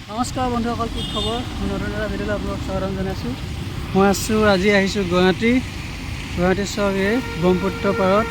নমস্কাৰ বন্ধুসকল, কি খবৰ? মই নতুন এটা ভিডিঅ'লৈ আপোনালোকক স্বাগতম জনাইছোঁ। মই আজি আহিছোঁ গুৱাহাটী চক এই ব্ৰহ্মপুত্ৰ পাৰত।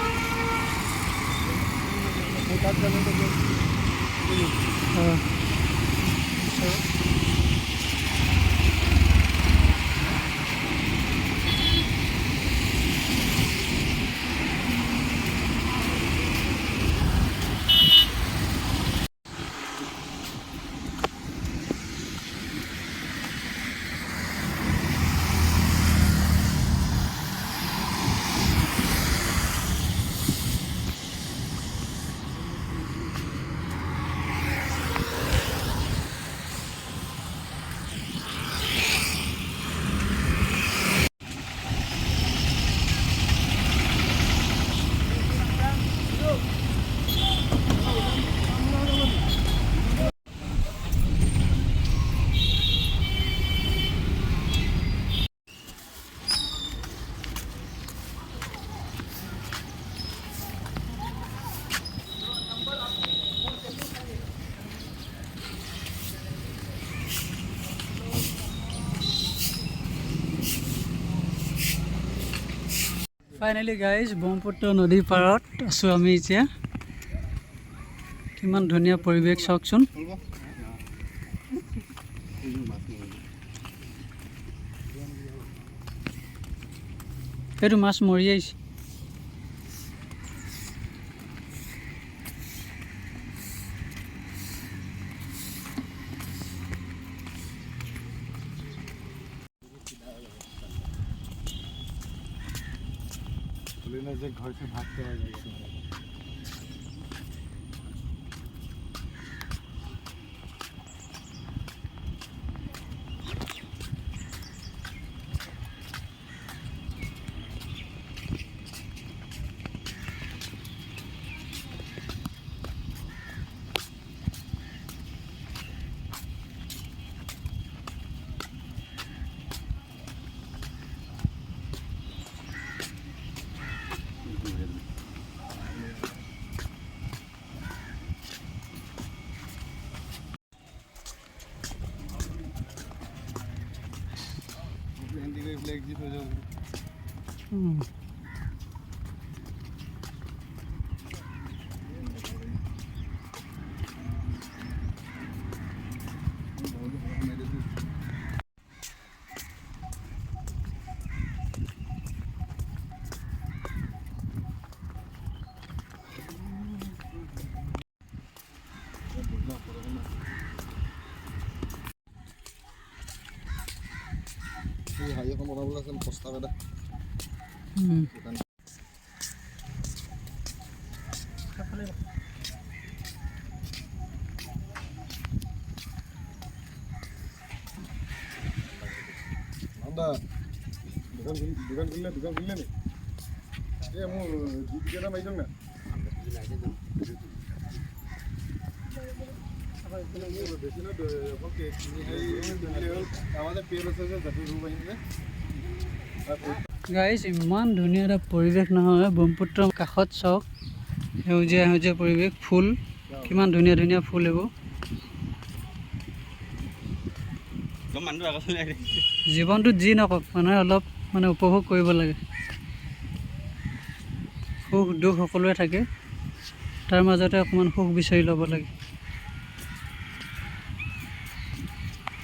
ফাইনেলি গাইজ, ব্ৰহ্মপুত্ৰ নদীৰ পাৰত আছোঁ আমি এতিয়া। কিমান ধুনীয়া পৰিৱেশ চাওকচোন। সেইটো মাছ মৰি আহিছে। যে घर से भागते आ गए फ्लैग जीत हो जाओ। হাই এখন বনাবলৈ আছিল প্ৰস্তাৱ এটা। দোকান খুলিলে নি? এই মোৰ জিপি এটা মাৰি দিয়ক না। গাইজ, ইমান ধুনীয়া এটা পৰিৱেশ নহয় ব্ৰহ্মপুত্ৰৰ কাষত চাওক। সেউজীয়া সেউজীয়া পৰিৱেশ, ফুল কিমান ধুনীয়া ধুনীয়া ফুল এইবোৰ। জীৱনটোত যি নকওক, মানুহে অলপ উপভোগ কৰিব লাগে। সুখ দুখ সকলোৱে থাকে, তাৰ মাজতে অকণমান সুখ বিচাৰি ল'ব লাগে।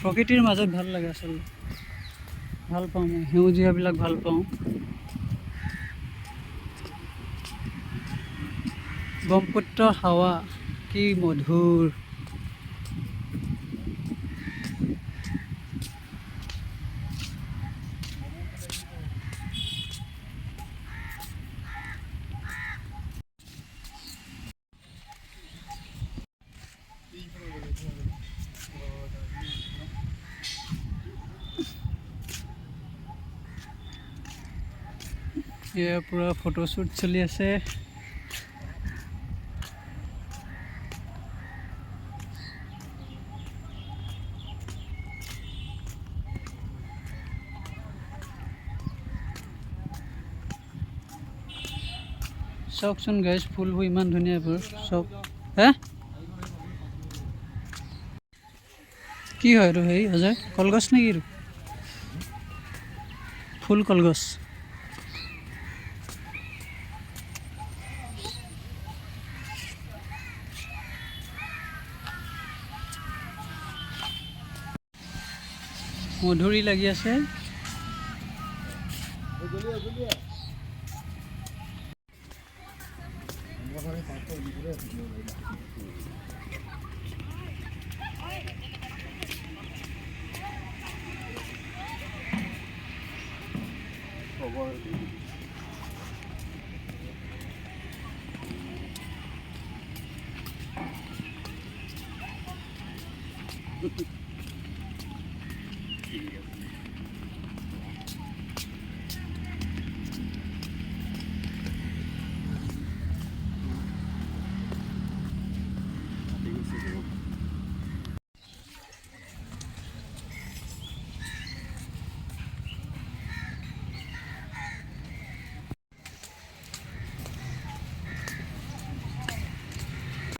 প্ৰকৃতিৰ মাজত ভাল লাগে আচলতে, ভাল পাওঁ মই সেউজীয়াবিলাক ভাল পাওঁ। ব্ৰহ্মপুত্ৰ হাৱা কি মধুৰ। এয়া পুৰা ফটোশ্বুট চলি আছে। চাওকচোন গাইজ, ফুলবোৰ ইমান ধুনীয়া এইবোৰ চব। কি হয় এইটো হেৰি অজয় কলগছ নেকি এইটো ফুল কলগছ মধুৰি লাগি আছে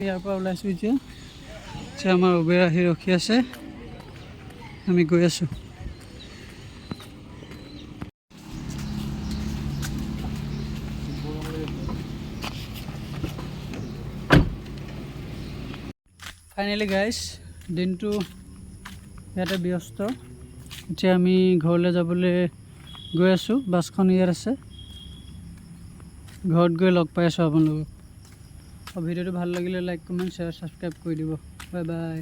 ইয়াৰ পৰা ওলাইছোঁ এতিয়া আমাৰ উবেৰ আহি ৰখি আছে আমি গৈ আছোঁ ফাইনেলি গাইজ দিনটো ইয়াতে ব্যস্ত এতিয়া আমি ঘৰলৈ যাবলৈ গৈ আছোঁ বাছখন ইয়াত আছে ঘৰত গৈ লগ পাই আছোঁ আপোনালোকক ভিডিঅ'টো ভাল লাগিলে লাইক কমেণ্ট শ্বেয়াৰ ছাবস্ক্ৰাইব কৰি দিব বাই বাই